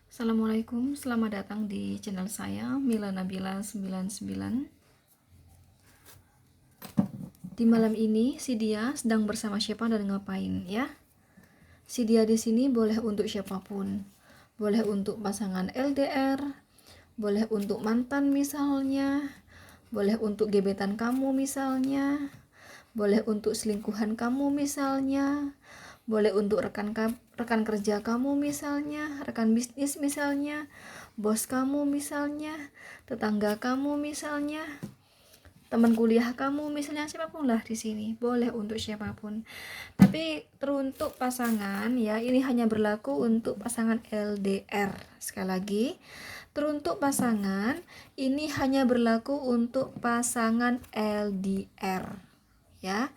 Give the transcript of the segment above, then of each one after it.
Assalamualaikum, selamat datang di channel saya Mila Nabila 99. Di malam ini si dia sedang bersama siapa dan ngapain ya? Si dia di sini boleh untuk siapapun. Boleh untuk pasangan LDR, boleh untuk mantan misalnya, boleh untuk gebetan kamu misalnya, boleh untuk selingkuhan kamu misalnya, boleh untuk rekan kerja kamu misalnya, rekan bisnis misalnya, bos kamu misalnya, tetangga kamu misalnya, teman kuliah kamu misalnya, siapapun lah di sini, boleh untuk siapapun. Tapi teruntuk pasangan ya, ini hanya berlaku untuk pasangan LDR. Sekali lagi, teruntuk pasangan ini hanya berlaku untuk pasangan LDR ya.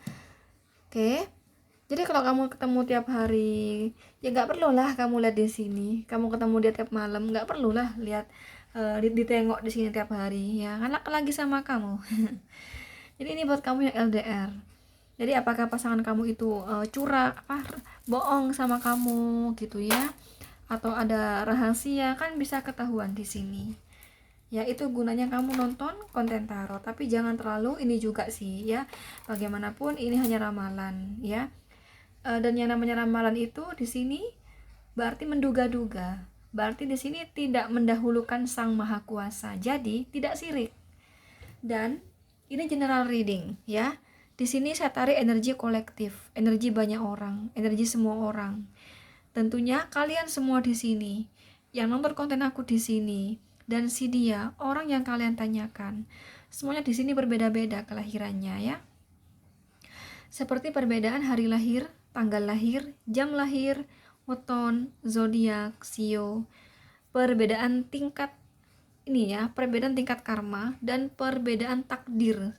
Oke. Jadi kalau kamu ketemu tiap hari, ya nggak perlu lah kamu lihat di sini. Kamu ketemu dia tiap malam, nggak perlu lah lihat ditengok di sini tiap hari ya. Karena lagi sama kamu. Jadi ini buat kamu yang LDR. Jadi apakah pasangan kamu itu bohong sama kamu gitu ya? Atau ada rahasia, kan bisa ketahuan di sini. Ya itu gunanya kamu nonton konten tarot, tapi jangan terlalu ini juga sih ya. Bagaimanapun ini hanya ramalan ya. Dan yang namanya ramalan itu di sini berarti menduga-duga. Berarti di sini tidak mendahulukan Sang Maha Kuasa. Jadi tidak sirik. Dan ini general reading ya. Di sini saya tarik energi kolektif, energi banyak orang, energi semua orang. Tentunya kalian semua di sini yang nonton konten aku di sini dan si dia, orang yang kalian tanyakan, semuanya di sini berbeda-beda kelahirannya ya. Seperti perbedaan hari lahir, tanggal lahir, jam lahir, weton, zodiak, sio, perbedaan tingkat ini ya, perbedaan tingkat karma dan perbedaan takdir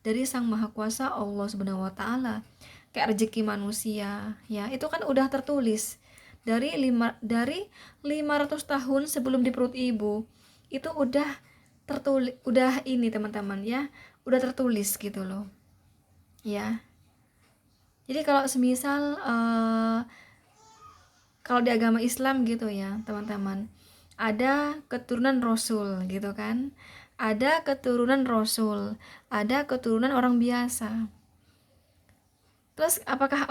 dari Sang Maha Kuasa Allah Subhanahu wa taala. Kayak rezeki manusia, ya, itu kan udah tertulis dari 500 tahun sebelum di perut ibu. Itu udah tertulis, udah ini teman-teman ya, udah tertulis gitu loh. Ya. Jadi kalau semisal kalau di agama Islam gitu ya teman-teman, ada keturunan Rasul gitu kan, ada keturunan Rasul, ada keturunan orang biasa. Terus apakah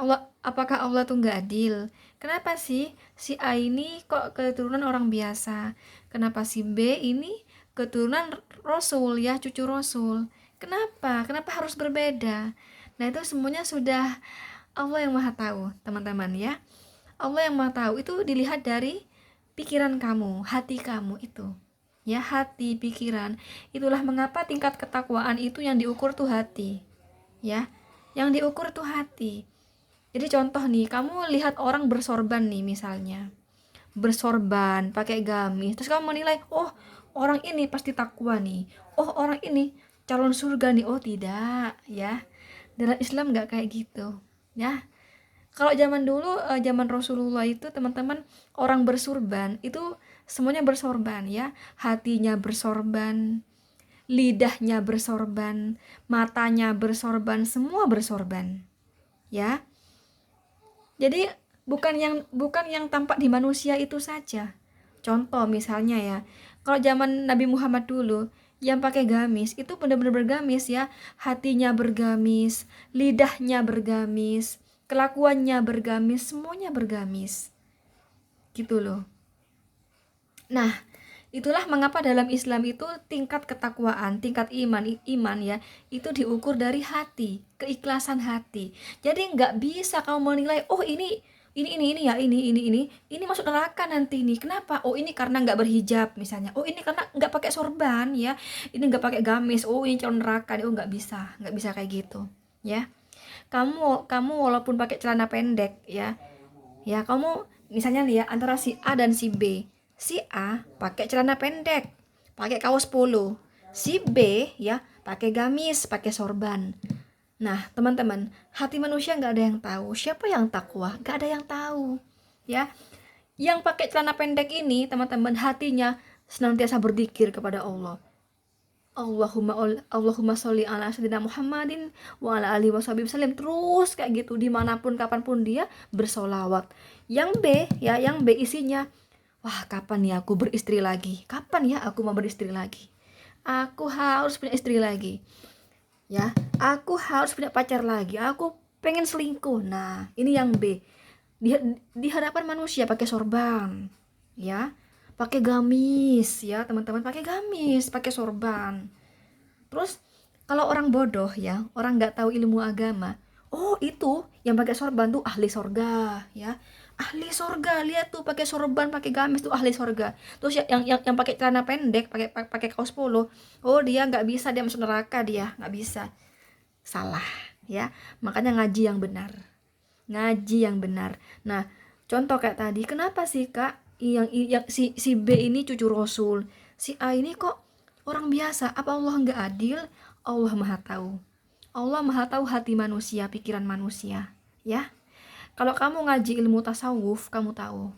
Allah tuh nggak adil? Kenapa sih si A ini kok keturunan orang biasa? Kenapa si B ini keturunan Rasul ya, cucu Rasul? Kenapa harus berbeda? Nah itu semuanya sudah Allah yang maha tahu teman-teman ya. Allah yang maha tahu itu dilihat dari pikiran kamu, hati kamu itu ya, hati, pikiran. Itulah mengapa tingkat ketakwaan itu yang diukur tuh hati ya, yang diukur tuh hati. Jadi contoh nih, kamu lihat orang bersorban nih misalnya, bersorban pakai gamis, terus kamu menilai, oh orang ini pasti takwa nih, oh orang ini calon surga nih. Oh tidak ya, dalam Islam nggak kayak gitu ya. Kalau zaman dulu, zaman Rasulullah itu teman-teman, orang bersorban itu semuanya bersorban ya, hatinya bersorban, lidahnya bersorban, matanya bersorban, semua bersorban ya. Jadi bukan yang tampak di manusia itu saja. Contoh misalnya ya, kalau zaman Nabi Muhammad dulu yang pakai gamis itu benar-benar bergamis ya, hatinya bergamis, lidahnya bergamis, kelakuannya bergamis, semuanya bergamis. Gitu loh. Nah, itulah mengapa dalam Islam itu tingkat ketakwaan, tingkat iman ya, itu diukur dari hati, keikhlasan hati. Jadi nggak bisa kamu menilai, oh ini ya, ini masuk neraka nanti nih. Kenapa? Oh ini karena nggak berhijab misalnya. Oh ini karena nggak pakai sorban ya. Ini nggak pakai gamis. Oh ini calon neraka. Oh nggak bisa kayak gitu ya. Kamu walaupun pakai celana pendek ya kamu misalnya nih ya, antara si A dan si B. Si A pakai celana pendek, pakai kaos polo. Si B ya pakai gamis, pakai sorban. Nah teman-teman, hati manusia nggak ada yang tahu siapa yang takwa, nggak ada yang tahu ya. Yang pakai celana pendek ini teman-teman, hatinya senantiasa berzikir kepada Allah. Allahumma sholli ala sayyidina Muhammadin wa ala alihi wasallam, terus kayak gitu dimanapun kapanpun dia bersolawat. Yang B isinya wah kapan ya aku beristri lagi, kapan ya aku mau beristri lagi, aku harus punya istri lagi, ya aku harus punya pacar lagi, aku pengen selingkuh. Nah ini yang B, di, di hadapan manusia pakai sorban, ya pakai gamis, ya teman-teman, pakai gamis, pakai sorban. Terus kalau orang bodoh, ya orang nggak tahu ilmu agama, oh itu yang pakai sorban tuh ahli sorga, ya ahli sorga, lihat tuh pakai sorban pakai gamis tuh ahli sorga. Terus yang pakai celana pendek, pakai pakai kaos polo, oh dia nggak bisa, dia masuk neraka, dia nggak bisa. Salah, ya makanya ngaji yang benar, ngaji yang benar. Nah contoh kayak tadi, kenapa sih kak yang si B ini cucu Rasul, si A ini kok orang biasa? Apa Allah nggak adil? Allah maha tahu, Allah maha tahu hati manusia, pikiran manusia, ya. Kalau kamu ngaji ilmu tasawuf, kamu tahu,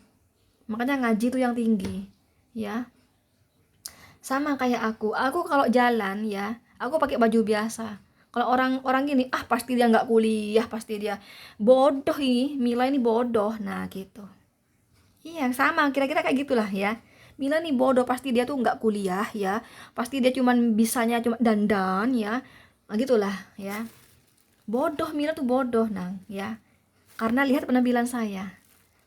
makanya ngaji itu yang tinggi, ya. Sama kayak aku kalau jalan, ya aku pakai baju biasa. Kalau orang gini, ah pasti dia nggak kuliah, pasti dia bodoh, ini Mila ini bodoh, nah gitu. Iya sama, kira-kira kayak gitulah ya. Mila nih bodoh, pasti dia tuh nggak kuliah, ya pasti dia cuman bisanya cuma dandan, ya nah, gitulah ya. Bodoh, Mila tuh bodoh nang, ya karena lihat penampilan saya,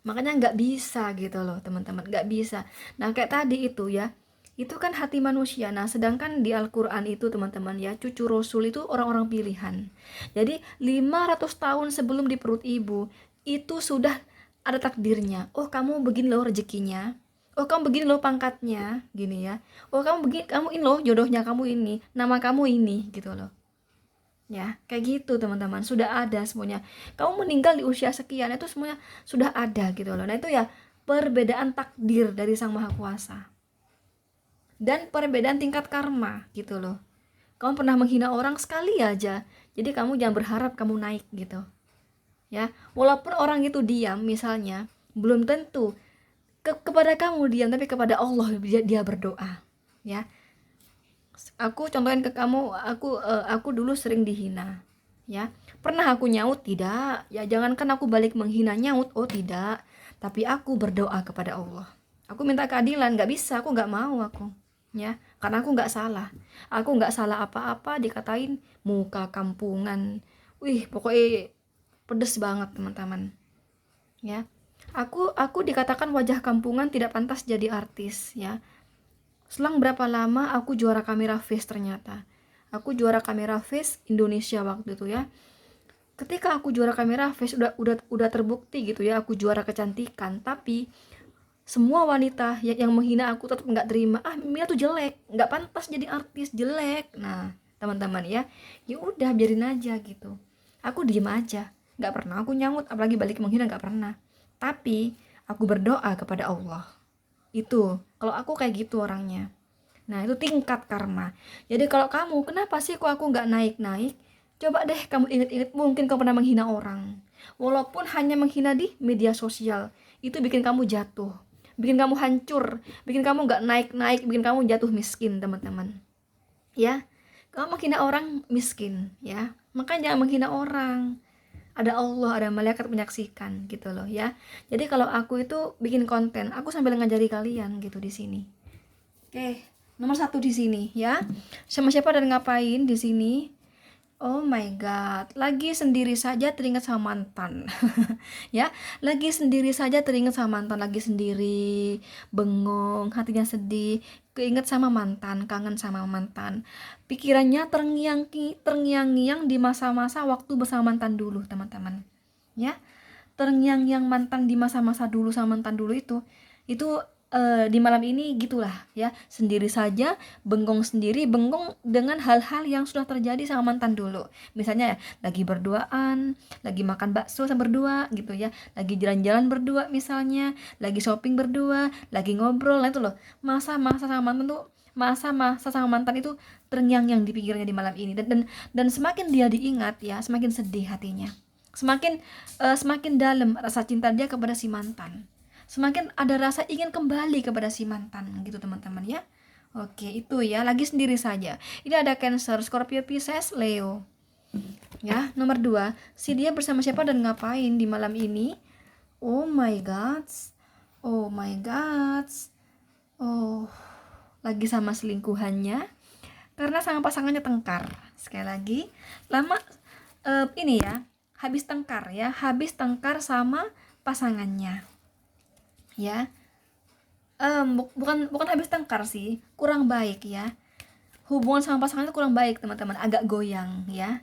makanya nggak bisa gitu loh teman-teman, nggak bisa. Nah kayak tadi itu ya, itu kan hati manusia. Nah sedangkan di Al-Quran itu teman-teman ya, cucu Rasul itu orang-orang pilihan. Jadi 500 tahun sebelum di perut ibu itu sudah ada takdirnya. Oh kamu begini loh rezekinya, oh kamu begini loh pangkatnya, gini ya, oh kamu begini, kamu ini loh jodohnya, kamu ini, nama kamu ini, gitu loh. Ya kayak gitu teman-teman, sudah ada semuanya. Kamu meninggal di usia sekian, itu semuanya sudah ada gitu loh. Nah itu ya perbedaan takdir dari Sang Maha Kuasa dan perbedaan tingkat karma gitu loh. Kamu pernah menghina orang sekali aja, jadi kamu jangan berharap kamu naik gitu ya. Walaupun orang itu diam misalnya, belum tentu kepada kamu diam, tapi kepada Allah dia berdoa, ya. Aku contohin ke kamu, aku dulu sering dihina, ya pernah aku nyaut? Tidak. Ya jangankan aku balik menghina, nyaut, oh tidak, tapi aku berdoa kepada Allah, aku minta keadilan. Nggak bisa, aku nggak mau, aku ya karena aku nggak salah apa-apa, dikatain muka kampungan, wih pokoknya pedes banget teman-teman, ya. Aku dikatakan wajah kampungan, tidak pantas jadi artis, ya. Selang berapa lama aku juara kamera face, ternyata. Aku juara kamera face Indonesia waktu itu ya. Ketika aku juara kamera face, udah terbukti gitu ya, aku juara kecantikan, tapi semua wanita yang menghina aku tetap nggak terima. Ah Mia tuh jelek, nggak pantas jadi artis, jelek. Nah teman-teman ya, ya udah biarin aja gitu. Aku diem aja, nggak pernah aku nyaut, apalagi balik menghina, nggak pernah. Tapi aku berdoa kepada Allah. Itu kalau aku kayak gitu orangnya. Nah itu tingkat karma. Jadi kalau kamu, kenapa sih kok aku nggak naik-naik, coba deh kamu inget-inget, mungkin kamu pernah menghina orang, walaupun hanya menghina di media sosial. Itu bikin kamu jatuh, bikin kamu hancur, bikin kamu nggak naik-naik, bikin kamu jatuh miskin teman-teman, ya. Kamu menghina orang miskin, ya makanya jangan menghina orang. Ada Allah, ada malaikat menyaksikan gitu loh ya. Jadi kalau aku itu bikin konten, aku sambil ngajari kalian gitu di sini. Oke, nomor satu di sini ya. Sama siapa dan ngapain di sini? Oh my god, lagi sendiri saja teringat sama mantan. Ya, lagi sendiri saja teringat sama mantan, lagi sendiri, bengong, hatinya sedih, keinget sama mantan, kangen sama mantan. Pikirannya terngiang-ngiang di masa-masa waktu bersama mantan dulu, teman-teman. Ya, terngiang-ngiang mantan di masa-masa dulu sama mantan dulu itu di malam ini gitulah ya, sendiri saja, bengong dengan hal-hal yang sudah terjadi sama mantan dulu. Misalnya ya, lagi berduaan, lagi makan bakso sama berdua gitu ya, lagi jalan-jalan berdua misalnya, lagi shopping berdua, lagi ngobrol. Nah itu loh, masa-masa sama mantan tuh, masa-masa sama mantan itu terngiang-ngiang di pikirannya di malam ini. Dan semakin dia diingat ya, semakin sedih hatinya, semakin dalam rasa cinta dia kepada si mantan, semakin ada rasa ingin kembali kepada si mantan gitu teman-teman ya. Oke itu ya, lagi sendiri saja. Ini ada Cancer, Scorpio, Pisces, Leo. Ya, nomor 2, si dia bersama siapa dan ngapain di malam ini? Oh my god, Oh my god. Oh, lagi sama selingkuhannya karena sama pasangannya tengkar. Sekali lagi, lama ini ya, habis tengkar sama pasangannya. Ya. Bukan habis tengkar sih, kurang baik ya. Hubungan sama pasangan itu kurang baik, teman-teman, agak goyang ya.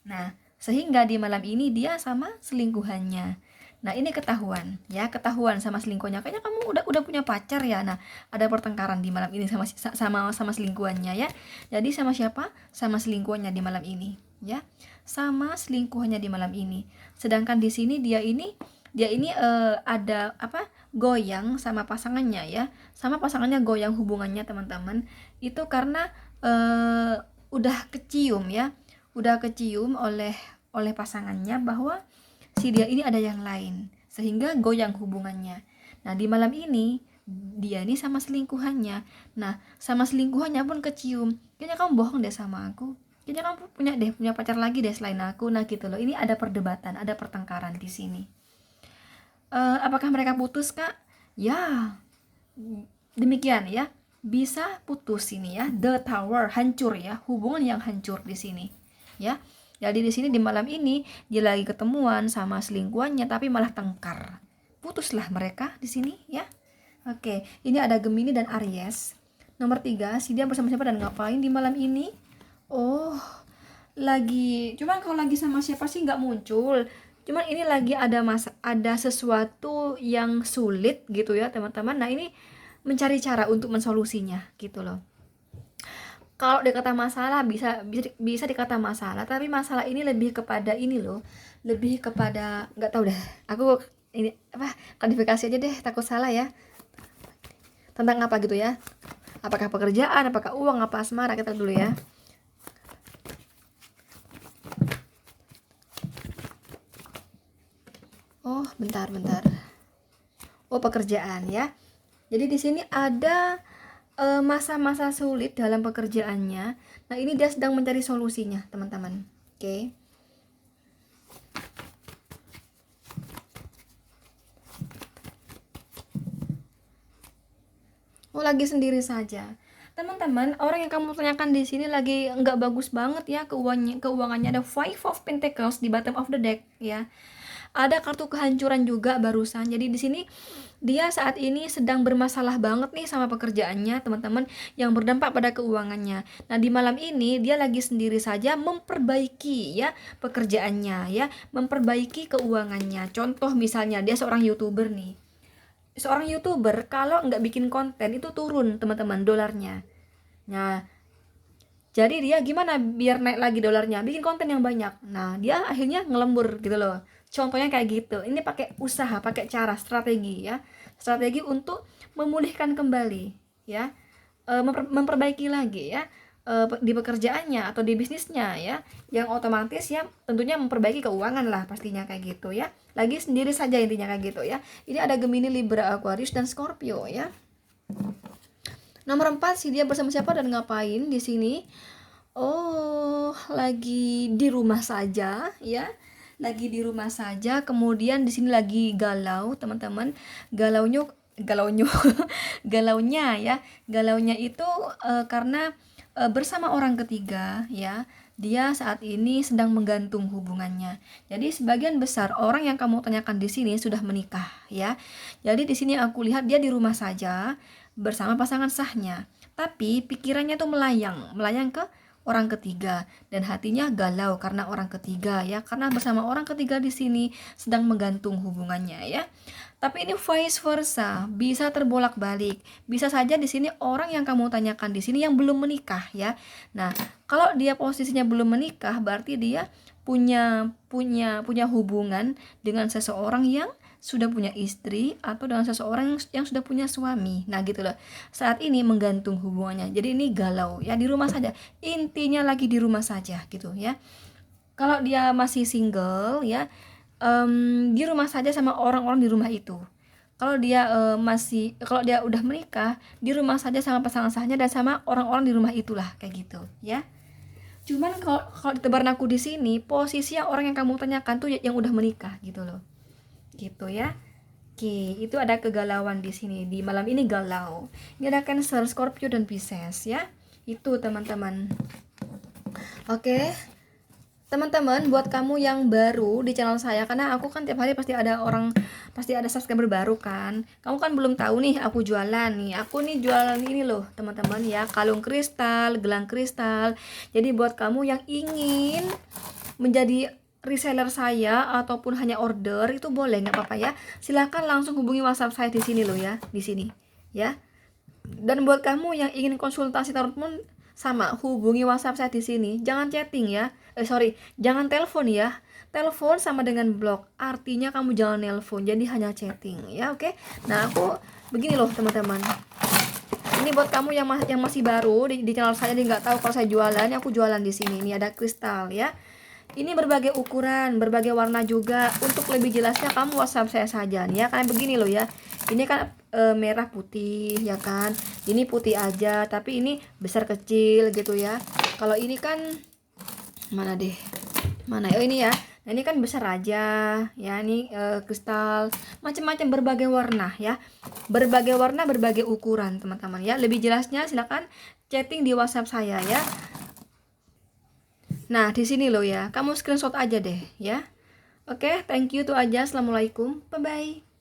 Nah, sehingga di malam ini dia sama selingkuhannya. Nah, ini ketahuan ya, ketahuan sama selingkuhannya. Kayaknya kamu udah punya pacar ya. Nah, ada pertengkaran di malam ini sama selingkuhannya ya. Jadi sama siapa? Sama selingkuhannya di malam ini ya. Sama selingkuhannya di malam ini. Sedangkan di sini dia ini ada apa? Goyang sama pasangannya ya. Sama pasangannya goyang hubungannya, teman-teman. Itu karena udah kecium ya. Udah kecium oleh pasangannya bahwa si dia ini ada yang lain, sehingga goyang hubungannya. Nah, di malam ini dia ini sama selingkuhannya. Nah, sama selingkuhannya pun kecium. Kayaknya kamu bohong deh sama aku. Kayaknya kamu punya pacar lagi deh selain aku. Nah, gitu loh. Ini ada perdebatan, ada pertengkaran di sini. Apakah mereka putus, Kak? Ya, demikian ya. Bisa putus ini ya. The tower hancur ya, hubungan yang hancur di sini. Ya. Jadi di sini di malam ini dia lagi ketemuan sama selingkuhannya tapi malah tengkar. Putuslah mereka di sini ya. Oke, ini ada Gemini dan Aries. Nomor 3, si dia bersama siapa dan ngapain di malam ini? Oh, cuman kalau lagi sama siapa sih nggak muncul. Cuman ini lagi ada sesuatu yang sulit gitu ya, teman-teman. Nah, ini mencari cara untuk mensolusinya gitu loh. Kalau dikata masalah bisa dikata masalah, tapi masalah ini lebih kepada ini loh, lebih kepada nggak tahu deh. Aku ini apa, klarifikasi aja deh, takut salah ya. Tentang apa gitu ya? Apakah pekerjaan, apakah uang, apa asmara, kita dulu ya. Oh, bentar. Oh, pekerjaan ya. Jadi di sini ada masa-masa sulit dalam pekerjaannya. Nah, ini dia sedang mencari solusinya, teman-teman. Oke. Oh, lagi sendiri saja. Teman-teman, orang yang kamu tanyakan di sini lagi nggak bagus banget ya keuangannya. Ada Five of Pentacles di bottom of the deck ya. Ada kartu kehancuran juga barusan. Jadi di sini dia saat ini sedang bermasalah banget nih sama pekerjaannya, teman-teman, yang berdampak pada keuangannya. Nah, di malam ini dia lagi sendiri saja memperbaiki ya pekerjaannya ya, memperbaiki keuangannya. Contoh misalnya dia seorang YouTuber nih. Seorang YouTuber kalau nggak bikin konten itu turun, teman-teman, dolarnya. Nah, jadi dia gimana biar naik lagi dolarnya? Bikin konten yang banyak. Nah, dia akhirnya ngelembur gitu loh. Contohnya kayak gitu. Ini pakai usaha, pakai cara, strategi ya. Strategi untuk memulihkan kembali ya. Memperbaiki lagi ya. Di pekerjaannya atau di bisnisnya ya. Yang otomatis ya tentunya memperbaiki keuangan lah pastinya kayak gitu ya. Lagi sendiri saja intinya kayak gitu ya. Ini ada Gemini, Libra, Aquarius dan Scorpio ya. Nomor 4, si dia bersama siapa dan ngapain di sini? Oh, lagi di rumah saja ya. Lagi di rumah saja, kemudian di sini lagi galau, teman-teman. Galaunya galaunya ya. Galaunya itu karena bersama orang ketiga ya. Dia saat ini sedang menggantung hubungannya. Jadi sebagian besar orang yang kamu tanyakan di sini sudah menikah ya. Jadi di sini aku lihat dia di rumah saja bersama pasangan sahnya, tapi pikirannya tuh melayang ke orang ketiga dan hatinya galau karena orang ketiga ya, karena bersama orang ketiga di sini sedang menggantung hubungannya ya. Tapi ini vice versa, bisa terbolak-balik. Bisa saja di sini orang yang kamu tanyakan di sini yang belum menikah ya. Nah, kalau dia posisinya belum menikah berarti dia punya hubungan dengan seseorang yang sudah punya istri atau dengan seseorang yang sudah punya suami. Nah, gitu loh. Saat ini menggantung hubungannya. Jadi ini galau ya, di rumah saja. Intinya lagi di rumah saja gitu ya. Kalau dia masih single ya, di rumah saja sama orang-orang di rumah itu. Kalau dia udah menikah, di rumah saja sama pasangan sahnya dan sama orang-orang di rumah itulah kayak gitu ya. Cuman kalau ditebaran aku di sini, posisinya orang yang kamu tanyakan tuh yang udah menikah gitu loh. Gitu ya. Oke, itu ada kegalauan di sini. Di malam ini galau. Ini ada Cancer, Scorpio dan Pisces ya. Itu teman-teman. Oke. Teman-teman, buat kamu yang baru di channel saya, karena aku kan tiap hari pasti ada subscriber baru kan. Kamu kan belum tahu nih aku jualan nih. Aku nih jualan ini loh, teman-teman ya, kalung kristal, gelang kristal. Jadi buat kamu yang ingin menjadi reseller saya ataupun hanya order, itu boleh, nggak apa-apa ya. Silahkan langsung hubungi WhatsApp saya di sini loh ya, di sini ya. Dan buat kamu yang ingin konsultasi tarot pun sama, hubungi WhatsApp saya di sini. Jangan chatting ya. Jangan telepon ya. Telepon sama dengan blok. Artinya kamu jangan nelpon. Jadi hanya chatting ya, oke? Nah, aku begini loh, teman-teman. Ini buat kamu yang masih baru di channel saya, dia nggak tahu kalau saya jualan. Aku jualan di sini. Ini ada kristal ya. Ini berbagai ukuran, berbagai warna juga. Untuk lebih jelasnya kamu WhatsApp saya saja nih ya. Karena begini loh ya. Ini kan merah putih ya kan. Ini putih aja, tapi ini besar kecil gitu ya. Kalau ini kan mana deh? Mana? Oh ini ya. Nah, ini kan besar aja ya. Ini kristal macam-macam berbagai warna ya. Berbagai warna, berbagai ukuran, teman-teman ya. Lebih jelasnya silakan chatting di WhatsApp saya ya. Nah, di sini loh ya. Kamu screenshot aja deh ya. Oke, thank you, itu aja. Assalamualaikum. Bye bye.